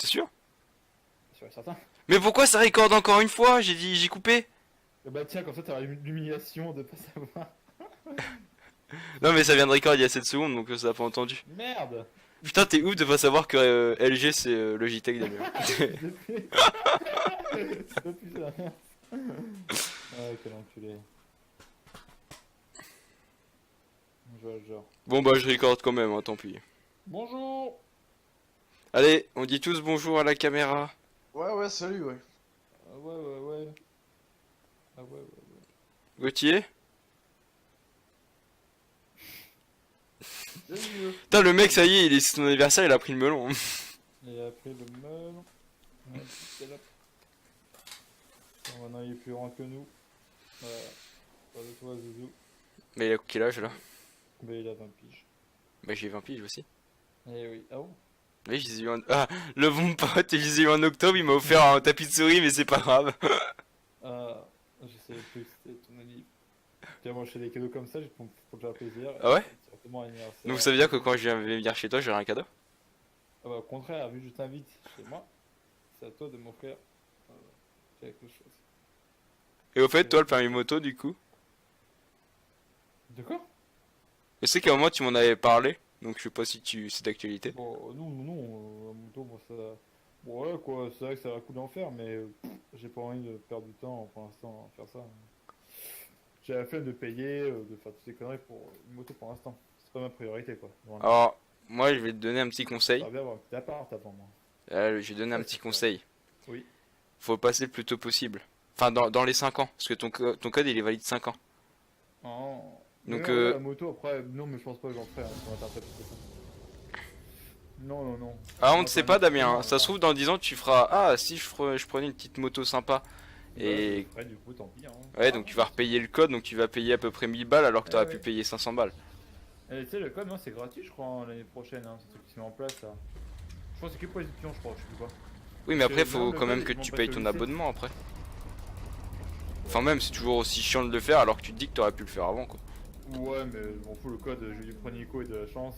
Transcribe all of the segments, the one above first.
T'es sûr? Sûr et certain. Mais pourquoi ça record encore une fois? J'ai coupé. Bah tiens, comme ça t'auras l'humiliation de pas savoir. Non mais ça vient de record il y a 7 secondes donc ça a pas entendu. Merde. Putain t'es ouf de pas savoir que LG c'est Logitech Damien. Depuis... Depuis ça. Ah quel enculé. Je vois le genre. Bon bah je record quand même, hein, tant pis. Bonjour. Allez, on dit tous bonjour à la caméra. Ouais, salut, ouais. Ah ouais. Ah ouais. Gauthier. Salut. Putain le mec ça y est, il est son anniversaire, il a pris le melon. Et après le melon. Ouais, c'est là. Bon, maintenant il est plus grand que nous. Voilà. Pas de toi, Zouzou. Mais il a quel âge là? Mais il a 20 piges. Bah j'ai 20 piges aussi. Eh oui. Ah bon? Oui, je les ai eu en... Ah, le bon pote, je les ai eu en octobre, il m'a offert un tapis de souris, mais c'est pas grave. Ah, je savais plus que c'était ton anniv. Tiens, moi je fais des cadeaux comme ça, pour te faire plaisir. Ah ouais? Directement à l'anniversaire. Donc ça veut dire que quand je vais venir chez toi, j'aurai un cadeau? Ah bah, au contraire, vu que je t'invite chez moi, c'est à toi de m'offrir quelque chose. Et au fait, toi, le permis moto, du coup? De quoi? Je sais qu'à un moment, tu m'en avais parlé, donc je sais pas si c'est d'actualité. Bon, non, la moto, moi ça. Bon, ouais, quoi, c'est vrai que ça va coûter d'en faire, mais j'ai pas envie de perdre du temps pour l'instant à faire ça. J'ai la flemme de payer, de faire toutes ces conneries pour une moto pour l'instant. C'est pas ma priorité, quoi. Vraiment. Alors, moi, je vais te donner un petit conseil. J'aimerais bien avoir un petit appart avant moi. Je vais te donner un petit conseil. Oui. Faut passer le plus tôt possible. Enfin, dans les 5 ans, parce que ton code, il est valide 5 ans. Oh. Donc, Mais ouais, la moto, après, non, mais je pense pas que j'en ferai sur internet. Non. Ah, on ne sait pas, Damien. Hein. Ça se trouve, dans 10 ans, tu feras... Ah, si je prenais une petite moto sympa. Et... Ouais, du coup, tant pis. Hein. Ouais, donc tu vas repayer le code, donc tu vas payer à peu près 1000 balles, alors que t'aurais Ouais. pu payer 500 balles. Et tu sais, le code, non, c'est gratuit, je crois, hein, l'année prochaine. Hein, c'est ce truc qui se met en place, là. Je pense que c'est que pour les étudiants, je crois, je sais plus quoi. Oui, mais après, Le faut nombre de quand même codes, que ils vont tu passer payes au ton lycée. abonnement après. Enfin, même, c'est toujours aussi chiant de le faire, alors que tu te dis que t'aurais pu le faire avant, quoi. Ouais, mais bon, faut le code, je lui prenais Nico et de la chance.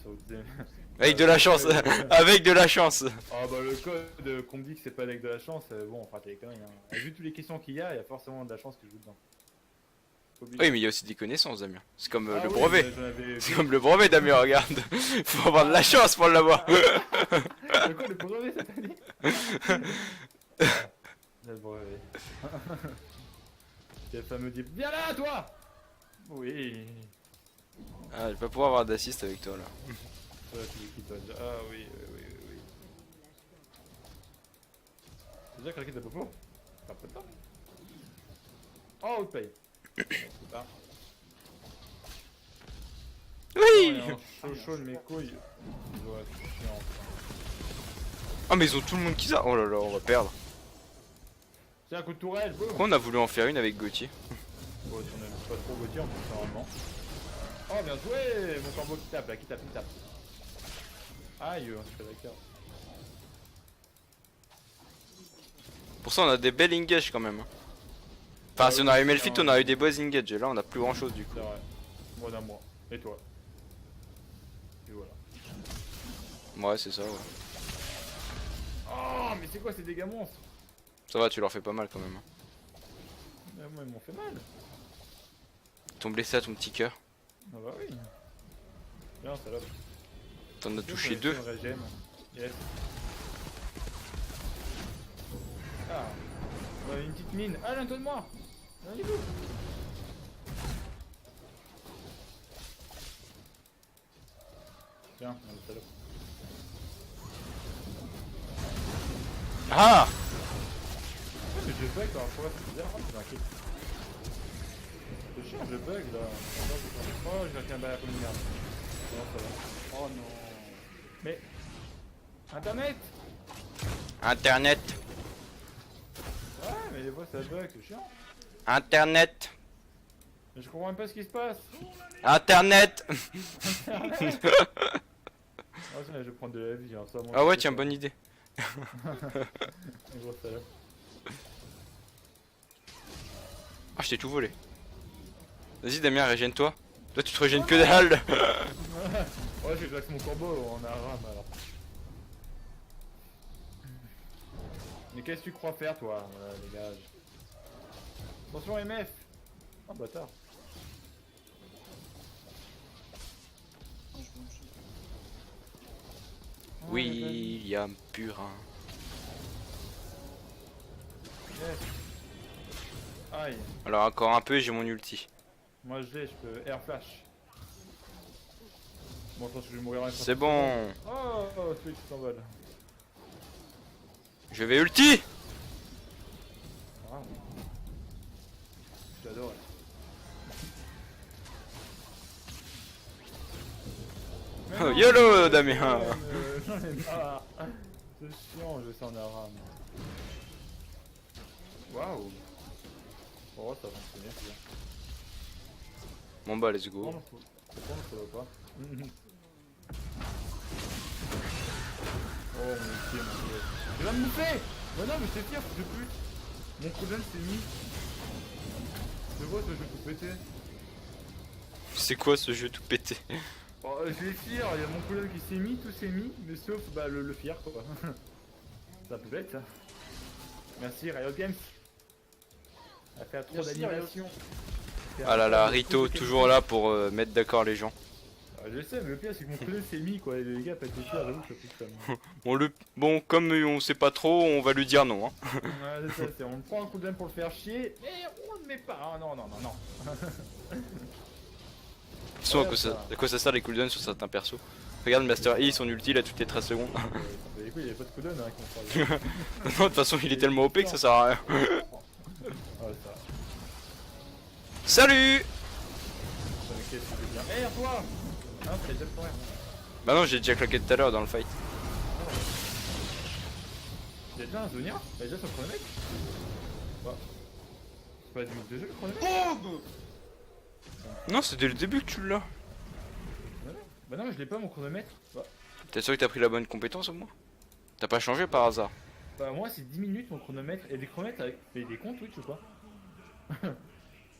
Avec de la chance, avec de la chance. Ah bah le code qu'on me dit que c'est pas avec de la chance, bon, on fera des conneries. Hein. Et vu toutes les questions qu'il y a forcément de la chance que je joue dedans. Oui, mais il y a aussi des connaissances, Damien. C'est comme Ah le oui, brevet. mais j'en avais C'est vu. comme le brevet, Damien, regarde. Faut avoir de la chance pour l'avoir. Le quoi, le brevet cette année? Le brevet. Et le fameux dit viens là, toi. Oui. Ah, je vais pas pouvoir avoir d'assist avec toi, là. Ouais, tu dis qui toi déjà? Ah oui. T'as déjà craqué ta popo? T'as pas de temps. Oh, outplay. Ah. Oui. Chaud de mes couilles. Ouais, c'est chiant. Ah, mais ils ont tout le monde qui ça. Oh là là, on va perdre. Tiens, un coup de tourelle, boum. Pourquoi on a voulu en faire une avec Gauthier? Bon, si on aime pas trop Gauthier en plus, normalement. Oh, bien joué. Mon corbeau qui tape, là, qui tape. Aïe, je fais d'accord. Pour ça, on a des belles engages quand même. Hein. Enfin, si on avait Melfit, on aurait eu des beaux engages. Là, on a plus grand chose du coup. C'est vrai. Moi d'un mois. Et toi? Et voilà. Ouais, c'est ça, ouais. Oh, mais c'est quoi ces dégâts monstres? Ça va, tu leur fais pas mal quand même. Hein. Moi, ils m'ont fait mal. Ils t'ont blessé à ton petit cœur. Ah bah oui. Bien, salope. T'en as touché deux. Yes. Ah. Ouais, une petite mine. Ah, l'un de moi. Allez-vous. Tiens, salope. Ah! Ouais, mais je bug parfois, c'est bizarre, c'est m'inquiète. C'est chiant, je bug là. Oh, j'ai raté un balle comme une merde. Non, ça va. Oh non. Mais. Internet! Internet. Ouais, mais des fois ça bug, c'est chiant. Internet. Mais je comprends même pas ce qui se passe. Internet. Internet! Oh, tiens, je vais prendre de la vie, hein, ça. Ah ouais, tiens, bonne idée. Gros salope. Ah, je t'ai tout volé. Vas-y, Damien, régène-toi. Toi, tu te régènes que dalle. Ouais, j'ai claqué mon corbeau en arabe alors. Mais qu'est-ce que tu crois faire, toi? Voilà, dégage. Attention, MF. Oh, bâtard. Ah, je vais manger. Oh, William Purin. Yes. Aïe. Alors encore un peu et j'ai mon ulti. Moi, je l'ai, je peux air flash. Bon, je pense que je vais mourir en C'est bon. Oh, celui qui s'envole. Je vais ulti. Ah. J'adore. Oh, YOLO, Damien. J'en ai marre. C'est chiant, je sens la rame. Waouh. Oh, ça va fonctionner, c'est bien. Bon bah let's C'est go. bon, ça va pas. Oh mon dieu, mon dieu. Il va me bouffer. Mais non, mais c'est pire, je peux plus. Mon cooldown s'est mis. Je vois ce jeu tout pété. C'est quoi ce jeu tout pété? Oh, je vais fier, il y a mon cooldown qui s'est mis, tout s'est mis, mais sauf bah, le fier quoi. C'est un peu bête ça. Merci Riot Games. Elle a fait trop Merci, d'animation. Ah là là, Rito toujours là pour mettre d'accord les gens. Ah, je sais, mais le pire c'est que mon cooldown s'est mis quoi, et les gars pètent les fiers, j'avoue que ça fout ça. Bon, comme on sait pas trop, on va lui dire non. Hein. Ouais, c'est ça, c'est on prend un cooldown pour le faire chier, mais on ne met pas. Ah non, non, non, non. De toute façon, à quoi ça sert les cooldowns sur certains persos? Regarde Master E, son ulti là toutes les 13 secondes. Mais écoute, il y avait pas de cooldown hein, qu'on parle. Non, de toute façon, il est tellement OP que ça sert à rien. Ouais, ça. Salut! Qu'est-ce que tu veux dire? Eh, toi! Ah, t'as déjà le rien. Bah non, j'ai déjà claqué tout à l'heure dans le fight. Y'a déjà un Zonia? Y'a déjà son chronomètre? Bah. C'est pas du de jeu le chronomètre? Boum. Non, c'est dès le début que tu l'as. Bah non, mais je l'ai pas mon chronomètre. T'es sûr que t'as pris la bonne compétence au moins? T'as pas changé par hasard? Bah moi c'est 10 minutes mon chronomètre. Et des chronomètres avec. Mais des comptes Twitch ou quoi?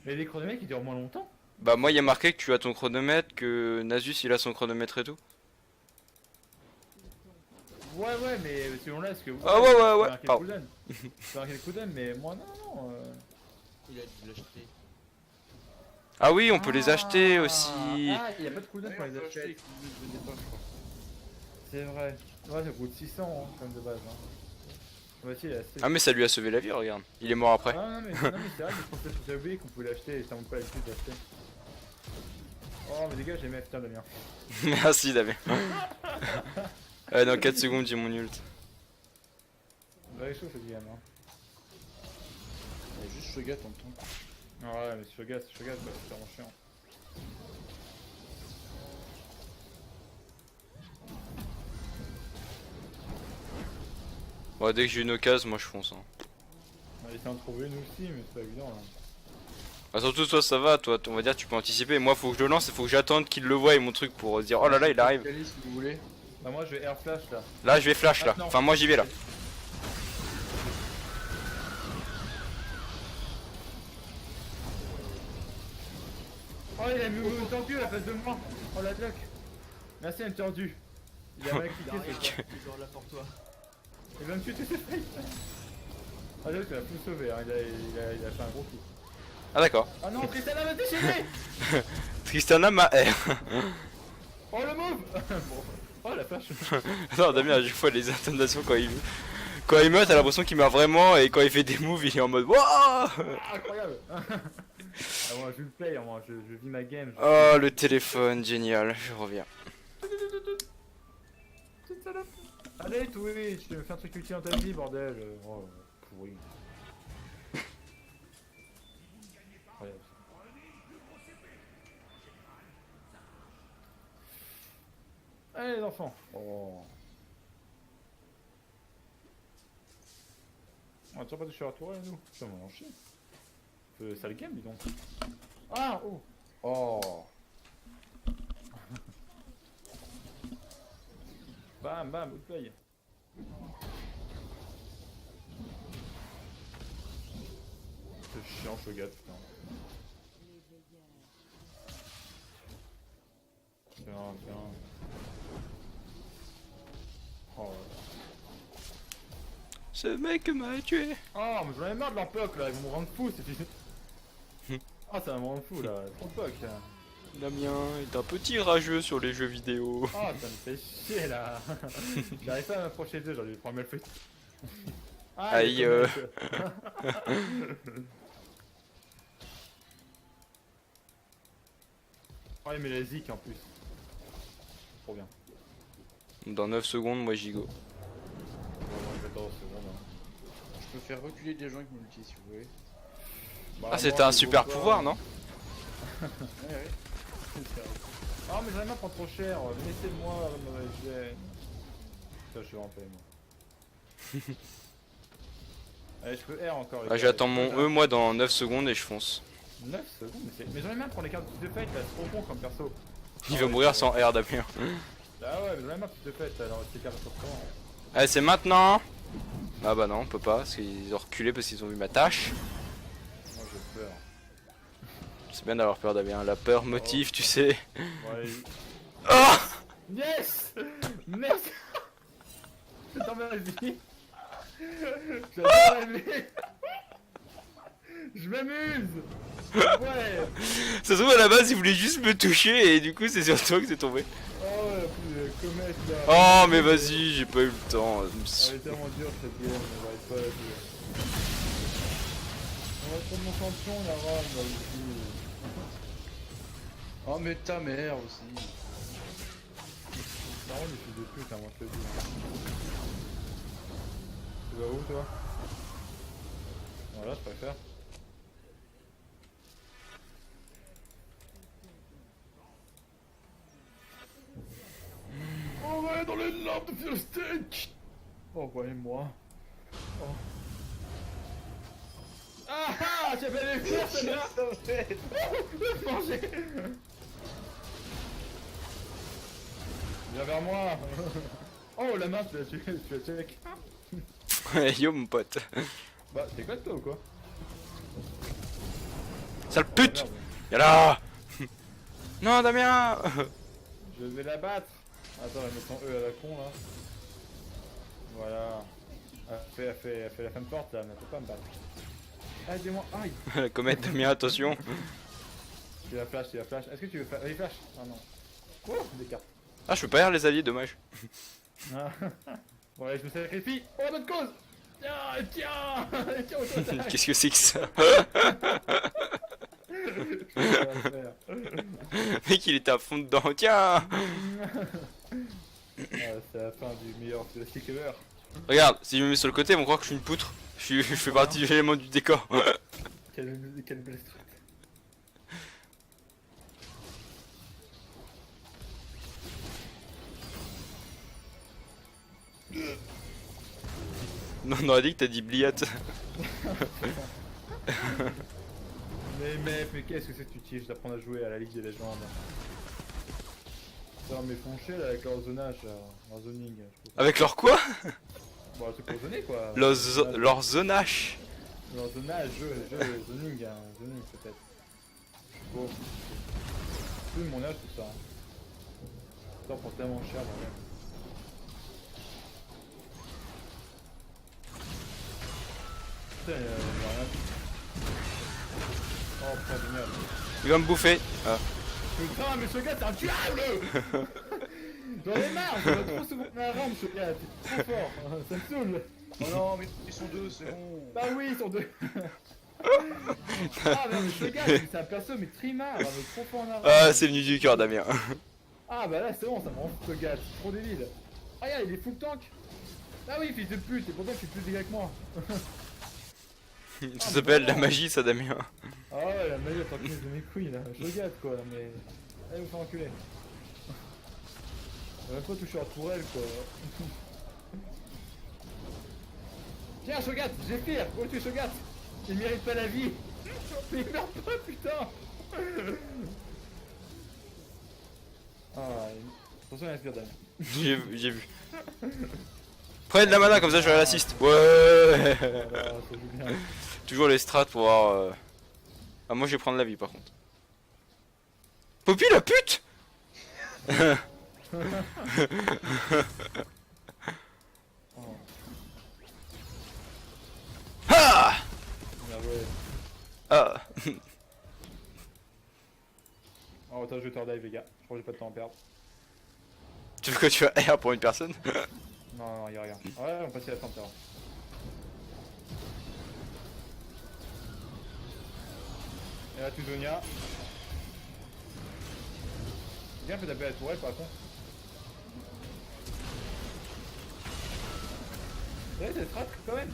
Mais des chronomètres qui durent moins longtemps? Bah moi, il y a marqué que tu as ton chronomètre, que Nasus il a son chronomètre et tout. Ouais, mais selon là, parce que. Ah ouais. C'est Pardon. marqué le cooldown. C'est marqué le cooldown, mais moi non. Il a dû l'acheter. Ah oui, on peut les acheter aussi. Ah, il y a pas de cooldown pour les acheter. C'est vrai. Ouais, ça coûte 600 hein, comme de base. Hein. Ouais, si, il est assez. Ah mais ça lui a sauvé la vie, regarde. Il est mort après. Ah non mais c'est vrai, mais je pensais que j'avais oublié qu'on pouvait l'acheter et ça monte pas l'habitude d'acheter. Oh mais dégage, j'ai mis putain Damien. Merci Damien. Ouais, dans 4 secondes j'ai mon ult. Ouais, chaud cette game hein. Il y a juste Shogat en temps. Ah ouais mais Shogat, bah, c'est vraiment chiant. Bon, dès que j'ai une occasion, moi je fonce. Hein. On va essayer d'en trouver une aussi mais c'est pas évident là. Bah, surtout toi ça va, toi on va dire tu peux anticiper. Moi faut que je le lance et faut que j'attende qu'il le voie et mon truc pour dire oh là là il arrive. Allez, si vous voulez. Bah moi je vais air flash là. Là je vais flash là. Ah, non. Enfin moi j'y vais là. Oh il a mis une tordue à la place de moi. Oh la bloc. Merci un tordu. Il a mal cliqué ce Il est là pour toi. Il va me tuer tout de suite. Ah là tu l'as tout sauvé hein. Il a fait un gros coup. Ah d'accord. Ah non Tristana m'a déchaîné. Tristana m'a R. Oh le move. Bon. Oh la flash. Non Damien à chaque fois les intonations quand il meurt t'as l'impression qu'il meurt vraiment et quand il fait des moves il est en mode wouah. Incroyable. Ah moi je le play, moi je vis ma game. Oh le téléphone génial, je reviens. Allez Twitch, je vais me faire un truc utile dans ta vie bordel. Oh pourri. Incroyable. Allez les enfants. Oh. On a toujours pas touché la tour nous. Ça m'en en chie. Sale game dis donc. Ah oh. Oh. Bam bam, outplay. C'est chiant ce gars putain. Tiens. Oh. Ce mec m'a tué. Oh, mais j'en ai marre de leur POC là, ils vont me rendre fou. Ah, ça va me rendre fou là, trop de POC. Damien est un petit rageux sur les jeux vidéo. Ah, ça me fait chier là. J'arrive pas à m'approcher d'eux, j'aurais dû prendre le feu. Ah, Aïe, Oh, mais la zik en plus. Trop bien. Dans 9 secondes, moi j'y go. Vraiment, 14 secondes. Hein. Je peux faire reculer des gens avec mon ulti si vous voulez. Bah, Ah, c'était moi, un je super vois pas. pouvoir, non? Ouais, ouais. Ah, mais j'en ai marre de prendre trop cher. Laissez-moi, je suis en paix, moi. Allez, je peux R encore. les Ah, gars. j'attends Je mon peux E, moi, dans 9 secondes et je fonce. 9 secondes, mais j'en ai marre de prendre les cartes de fight là, c'est trop con comme perso. Il Ah va ouais, mourir c'est sans vrai. R, Damien. Ah ouais, mais j'en ai marre de fight là, alors c'est cartes sur comment. Allez, c'est maintenant. Ah bah non, on peut pas, parce qu'ils ont reculé parce qu'ils ont vu ma tâche. Moi j'ai peur. C'est bien d'avoir peur, Damien. La peur motive, tu sais. Ouais. Oh Yes. Merci. C'est dans ma vie. J'adore la vie. Je m'amuse. Ouais. Ça se trouve, à la base, il voulait juste me toucher et du coup, c'est sur toi que c'est tombé. Oh ouais, plus comète là. Oh, mais vas-y, j'ai pas eu le temps. Elle est tellement dure cette game, on va être pas la jouer. On va prendre mon champion, la rame là aussi. Oh, mais ta mère aussi. C'est vraiment des fils de pute, hein, moi je te le dis. Tu vas où toi? Voilà, je préfère. On va dans les lampes de Fiddlestick. Envoyez-moi. Oh. Ah ah, j'ai pas les faire celle-là. Manger. Viens vers moi. Oh la main, tu l'as check. Yo, mon pote. Bah, t'es quoi toi ou quoi? Sale Oh, pute! merde. Y'a Non, Damien! Je vais la battre. Attends, elle met son E à la con là. Voilà. Elle fait la femme forte là, mais elle peut pas me battre. Ah, dis-moi, aïe! La comète, Damien, attention. Tu la flash, tu la flash. Est-ce que tu veux faire. Allez, flash! Ah non. Oh, des cartes. Ah, je peux pas lire les alliés, dommage. Ah. Bon, allez, je me sacrifie. Oh, la bonne cause! Tiens, tiens! Tiens, au total! Qu'est-ce que c'est que ça? Mec, il était à fond dedans. Tiens! Ah, c'est la fin du meilleur plastic ever. Regarde, si je me mets sur le côté, ils vont croire que je suis une poutre. Je fais partie de l'élément du décor. Quelle belle structure. Non, on aurait dit que t'as dit bliate. Mais mec, mais qu'est-ce que c'est que tu utilises d'apprendre à jouer à la Ligue des légendes? Ça va m'effoncher là avec leur zonage, là, leur zoning. Je peux... Avec leur quoi? Bon, c'est pour zoner quoi. Leur zonage. Leur zonage, zoning, hein, zoning peut-être. Bon. Plus de mon âge tout ça. Ça prend tellement cher, bordel. Putain, il y a rien. Oh putain, génial. Il va me bouffer. Ah. Putain, mais ce gars, t'es intuable. J'en ai marre, je vais trop souvent la rampe, ce gars, t'es trop fort, ça me saoule. Oh non, mais ils sont deux, c'est bon. Bah oui, ils sont deux. Ah non, mais ce gars, c'est un perso, mais trimard, mais trop fort en arame. Ah, c'est venu du cœur, Damien. Ah bah là, c'est bon, ça me rend fou, ce gars, c'est trop débile. Ah, regarde, il est full tank. Ah oui, fils de pute, et pourtant, tu es plus dégâts que moi. Ça s'appelle la magie, ça, Damien. Ah ouais, la magie, elle tranquille de mes couilles, là. Je regarde, quoi, mais... Allez, vous faire enculer. On va même pas toucher la tourelle, quoi. Tiens, Shogat, j'ai pire. Oh, tu es Shogat. Il mérite pas la vie. Mais il meurt pas, putain. Ah, attention, il inspire Damien. J'ai vu. Prenez de la mana, comme ça j'aurai l'assist. Ouais. Voilà, ça joue bien. Toujours les strats pour voir... Ah, moi je vais prendre la vie, par contre. Poppy, la pute. Oh. ouais. Ah. Oh, attends, je vais te dive, les gars. Je crois que j'ai pas de temps à perdre. Tu veux que tu as R pour une personne? Non, non, y'a rien. Ouais, on passe à la fin, terrain. Et là, Tuzonia. Bien fait taper la tourelle, par contre. Ouais, t'es strat quand même.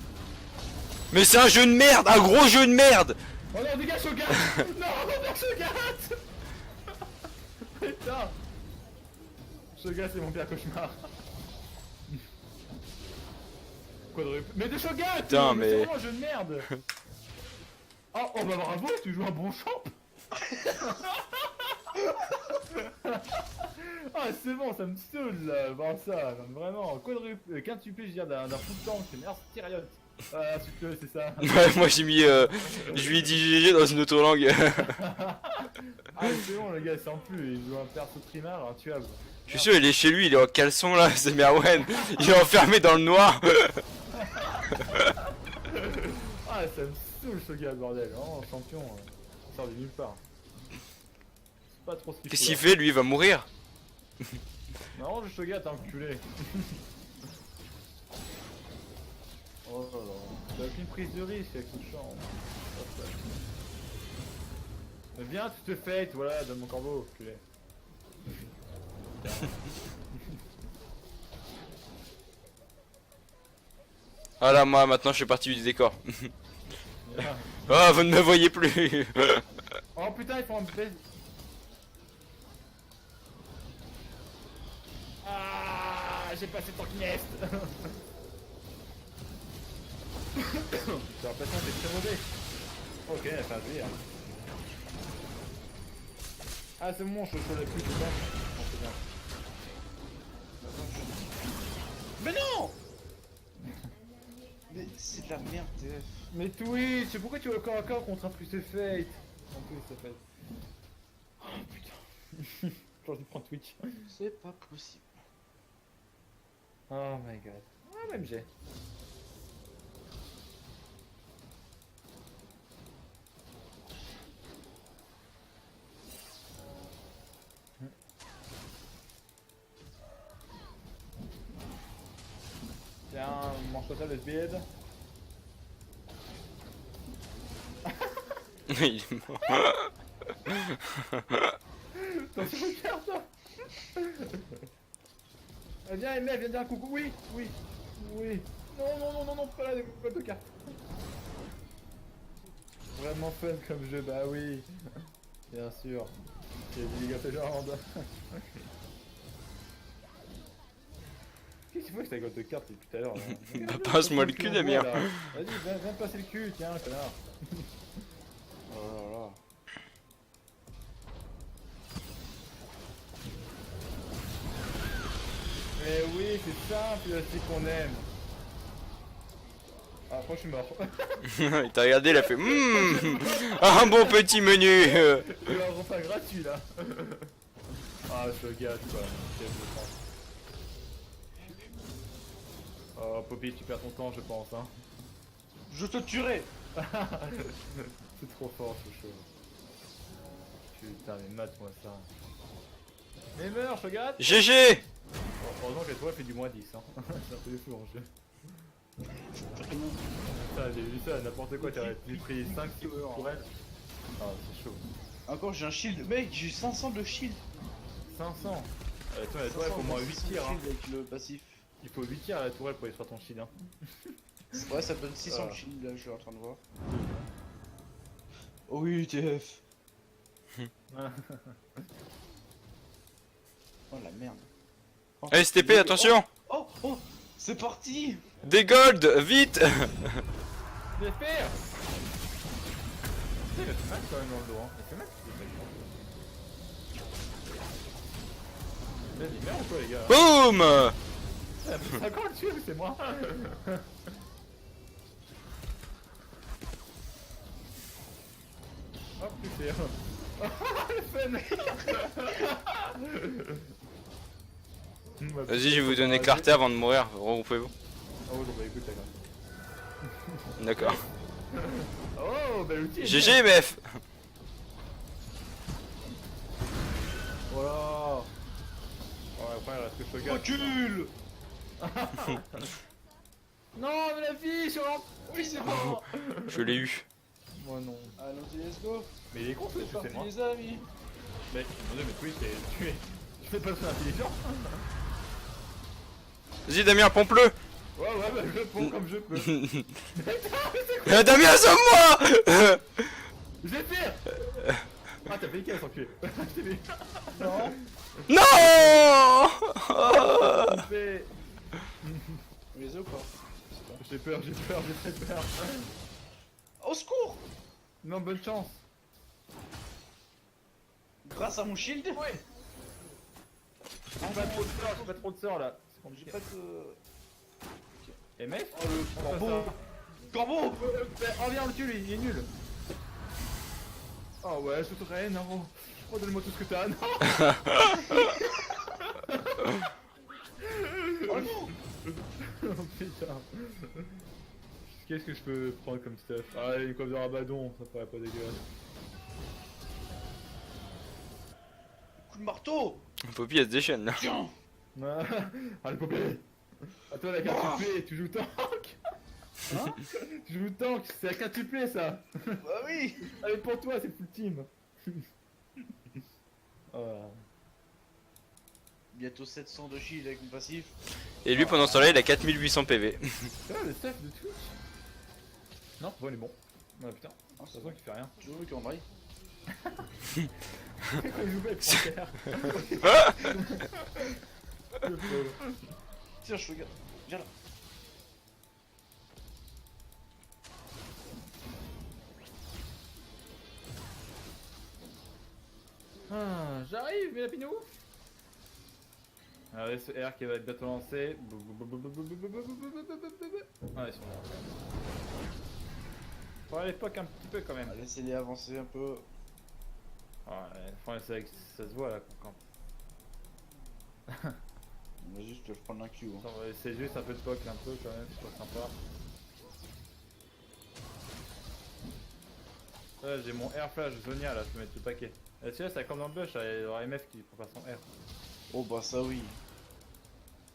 Mais c'est un jeu de merde, un gros jeu de merde. Oh non, dégage Shogat. Non, non, Shogat. Putain. Shogat, c'est mon pire cauchemar. Quadruple. Mais de Shogat. Putain, mais- c'est vraiment un jeu de merde. Oh, oh bah bravo, tu joues un bon champ. Ah c'est bon, ça me saoule là, voir ça, non, vraiment, quadruple, quintuplé, je veux dire, d'un full tank, c'est merde, Tyriot. Ah, c'est ça. Ouais, moi j'ai mis. Je lui ai dit GG dans une autre langue. Ah c'est bon, le gars, sans plus, il joue un perso trimar, intuable. Je suis sûr, il est chez lui, il est en caleçon là, c'est Merwen. Il est enfermé dans le noir. Ah, ça me saoule ce gars, bordel, vraiment, champion, il sort de nulle part. C'est pas trop ce qu'il Qu'est-ce faut, qu'il là. fait lui? Il va mourir. Non, le Shogat, t'es enculé. Oh là là, t'as aucune prise de risque avec ce champ. Mais viens, tu te fais, voilà, donne mon corbeau, enculé. Ah là, moi maintenant je suis parti du décor. Viens. Oh, vous ne me voyez plus. Oh putain, ils font un baisse. Ah, j'ai passé ton nest. J'ai l'impression que t'es très mauvais. Ok, elle a fait un délire. Ah, c'est bon, je la plus, c'est bon. Non, c'est bien. Mais non. Mais c'est de la merde, TF. Mais Twitch, pourquoi tu vas au corps à corps contre un plus de Fate? En plus, ça fait. Oh putain. Quand je prends Twitch. C'est pas possible. Oh my god. Ah, même j'ai. Tiens, mange-toi ça le speed. Il est mort. Attention, regarde ça. Viens, Aimé, viens dire un coucou. Oui, oui, oui. Non, non, non, non, non, pas là, pas de carte. Vraiment fun comme jeu, bah oui. Bien sûr. C'est du League of Legends. Qu'est-ce qu'il faut que je t'aille de carte depuis tout à l'heure là? Bah, passe-moi le cul, Damien. Vas-y, viens te passer le cul, tiens, connard. Oh là là. Mais oui, c'est simple, c'est qu'on aime. Ah, après, je suis mort. Il t'a regardé, il a fait un bon petit menu. Je vais un repas gratuit là. Ah, ce gars, quoi. Quel je pense. Oh, Poppy, tu perds ton temps, je pense, hein. Je te tuerai. C'est trop fort ce show. Putain, mais mate-moi ça. Mais meurs, Shogat. GG. Bon, heureusement que toi, elle fait du moins 10, hein. C'est un peu des fous en jeu. Ça, j'ai vu ça, n'importe quoi, j'ai pris 5 pour elle. Ah, c'est chaud. Encore j'ai un shield. Mec, j'ai 500 de shield. 500. Toi, il faut au moins 8 tirs, hein. Avec le passif. Il faut 8 tirs à la tourelle pour extraire ton shield, hein. Ouais, ça donne 600 de Ah. shield là, je suis en train de voir. Oh oui, TF. Oh la merde. Oh, STP, attention. Oh, oh, c'est parti. Des gold, vite. J'espère. Il fait mal quand même dans le dos, hein. Il fait mal. Il fait mal ou quoi, les gars? Boum. C'est encore le tuer, c'est moi. Hop, putain. Le fun. Vas-y, je vais vous donner clarté avant de mourir. Regroupez-vous. Ah ouais, bon bah écoute, d'accord. D'accord. Oh, bel outil. GG MF. Voilà. Ouais, après, il reste que Shogun. Recule. Non, mais la fille sur la... Oui, c'est bon. Je l'ai eu. Moi non. Allons-y, let's go. Mais il est con, C'est c'est parti, moi. les amis. Mec, mon dieu, mais Twitch, tu fais pas très intelligent. Vas-y Damien, pompe-le. Ouais, bah je réponds comme je peux. Damien, sauve-moi. Je vais faire. Ah, t'as fait quel sans tuer. Je t'ai vu. Non. Non. Je fais... Les ou pas? J'ai peur, j'ai très peur. Au secours. Non, bonne chance. Grâce à mon shield. Ouais. J'ai pas trop de sorts, j'ai pas trop de sorts là. C'est J'ai compliqué. pas de... Et mec, Oh le corbeau. Corbeau. oh viens, on le tue lui, il est nul. Oh ouais, je te traîne, non. Oh, donne-moi tout ce que t'as, non. Oh non. Oh putain. Qu'est-ce que je peux prendre comme stuff? Ah, une coiffe de rabadon, ça paraît pas dégueulasse. Coup de marteau. Poppy elle se déchaîne là. Tiens. Allez, popé. À toi la quintuplée, tu joues tank. Hein? Tu joues tank, c'est la quintuplée ça. Bah oui. Allez, pour toi, c'est full team. Oh. Bientôt 700 de shield avec mon passif. Et lui pendant ce temps-là il a 4800 PV. C'est vrai le stuff de Twitch? Non, bon, il est bon. Ah putain, de Ah, toute façon, il fait rien. tu veux qu'on braille? Quand il joue avec Panthère. Le pauvre. Tiens, je regarde. Viens là. Ah, j'arrive, mes lapinous. Alors, ce R qui va être bientôt lancé. Ah, ils sont là. Pour à l'époque, un petit peu quand même. Laissez-les avancer un peu. Ouais, enfin, ça se voit là qu'on campe. On va juste le prendre un Q. Hein. Attends, on va essayer juste un peu de poke un peu quand même, c'est pas sympa. Ouais, j'ai mon R flash Zonia là, je peux mettre le paquet. Et celui-là, c'est comme dans le bush, il y aura MF qui prend pas son R. Oh bah ça oui.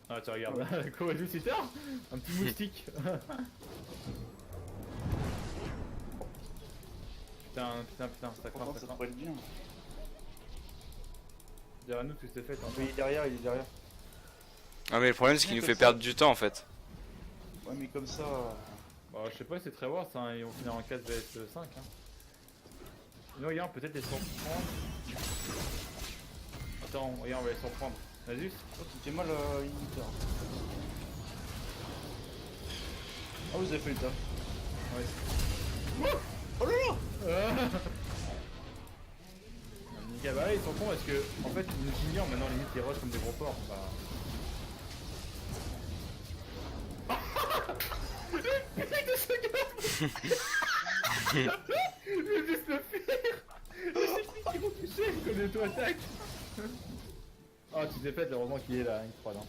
Ah, tu regardes, co-résultat, un petit moustique. Putain, ça Pourtant craint, ça pourrait être bien. Derrière nous, tout s'est fait. Il est derrière, il est derrière. Ah mais le problème c'est qu'il nous fait perdre du temps en fait. Ouais mais comme ça... Bah, je sais pas, c'est très worse, hein. Ils vont finir en 4 vs 5. Hein. Sinon, regarde, peut-être les surprendre. Attends, regarde, on va les surprendre. Nasus. Oh, tu fais mal inhibiteur. Ah vous avez fait le taf. Ouais. Oh là là. Nickel, bah là, ils sont cons parce que, en fait, ils nous ignorent maintenant, limite, ils rushent comme des gros porcs. Bah... Putain de ce gars. Je vais juste le faire. Mais c'est qui vont toucher comme les auto-attaques. Ah, tu t'es fait, heureusement qu'il est là, il croit, non.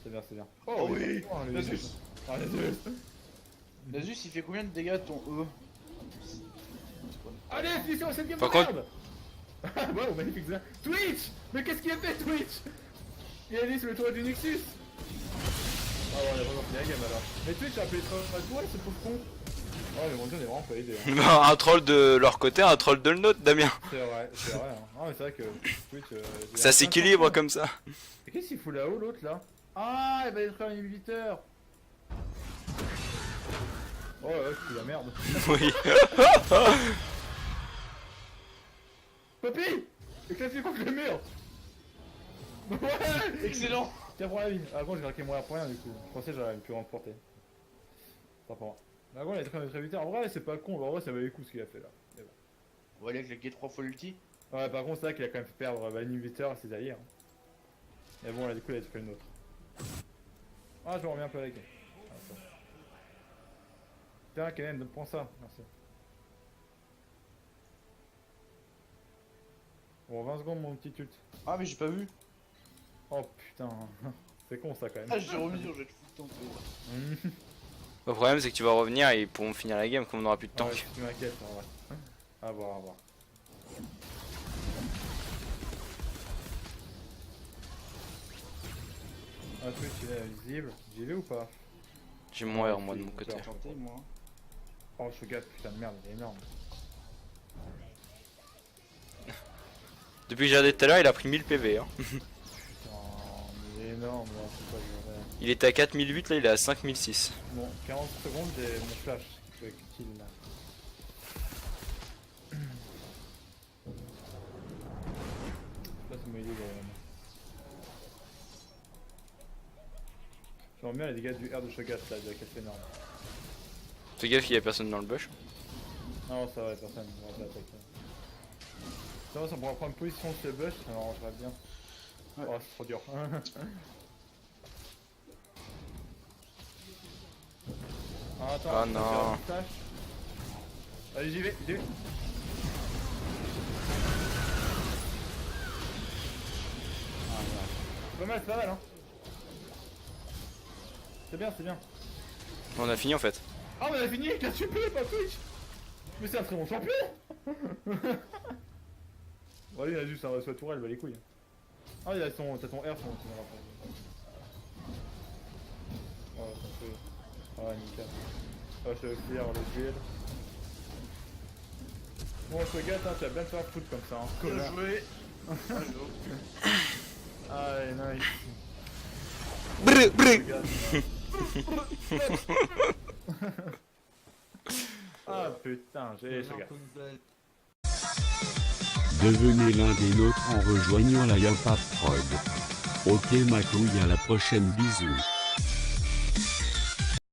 C'est bien, c'est bien. Oh oui. Oh, le Nasus. Ah, Nasus. Nasus il fait combien de dégâts ton E? Allez, finis sur cette game Par de contre- merde. Wow, magnifique ça. Twitch. Mais qu'est-ce qu'il a fait, Twitch? Il a dit sur le toit du Nexus. Ah ouais, on a vraiment fini la game alors. Mais Twitch a appelé à toi, ce pauvre con. Oh, mais mon dieu, on est vraiment pas aidé. Hein. Un troll de leur côté, un troll de le nôtre Damien. C'est vrai. Hein. Ah, mais c'est vrai que Twitch. Ça s'équilibre comme ça. Mais qu'est-ce qu'il fout là-haut, l'autre là? Ah, il va être un inhibiteur. Oh ouais, c'est la merde. Oui. Papy! Éclate-lui contre le mur! Ouais! Excellent. Tiens pour la vie. Ah bon, j'ai raqué mon R pour rien du coup. Je pensais que j'aurais pu remporter. Pas pour moi. Ah bon, il a très vite. En vrai, c'est pas con. En vrai, ça valait le coup ce qu'il a fait là. Mais bon. On va aller claquer 3 fois l'ulti. Ouais, par contre, c'est vrai qu'il a quand même fait perdre l'inhibiteur à ses alliés. Hein. Mais bon, là, du coup, il a tué une autre. Ah, je me reviens un peu avec. Ah, ça. Tiens, Kennen, prends ça. Merci. Bon, 20 secondes, mon petit ult. Ah mais j'ai pas vu. Oh putain. C'est con ça quand même. Ah j'ai remis, je vais te foutre ton peu. Le problème c'est que tu vas revenir et ils pourront finir la game comme on aura plus de temps. Ouais, tu m'inquiètes, en vrai. À voir, à voir. Ah, Twitch, il est visible. J'y vais ou pas? J'ai mon R moi de mon côté. Enchanté, moi. Oh, ce gars, putain de merde, il est énorme. Depuis que j'ai regardé tout à l'heure il a pris 1000 PV hein. Putain, il est énorme, là, c'est pas vrai. Il était à 4008 là il est à 5006. Bon, 40 secondes, j'ai mon flash qui peut être utile là. Ça, c'est mon idée quand même. J'aimerais bien les dégâts du R de Shogat là, de la casse énorme. Fais gaffe qu'il y a personne dans le bush. Non, ça va, personne, on va pas attaquer. Ça, ça pourra prendre position sur le bush, ça m'arrangerait bien. Ouais. Oh, c'est trop dur. Ah, attends, Ah, non. Allez, j'y vais, j'y vais. Ah, voilà. C'est pas mal, hein. C'est bien, c'est bien. On a fini en fait. Ah, mais on a fini avec la super, pas Twitch. Mais c'est un très bon champion. Bon, allez, il a juste un soit tourelle, bah les couilles. Ah, il a ton, t'as ton R, son rapport. Oh, ça fait. Ah, nickel. Ah, je vais faire le duel. Bon, ce gars, tu vas bien te faire foutre comme ça, hein. Bien Connard. joué. Bien joué. Ah, nice. Brr, brr. Ah, putain, j'ai ce gars. Devenez l'un des nôtres en rejoignant la Yapa Prod. Ok ma couille, à la prochaine, bisous.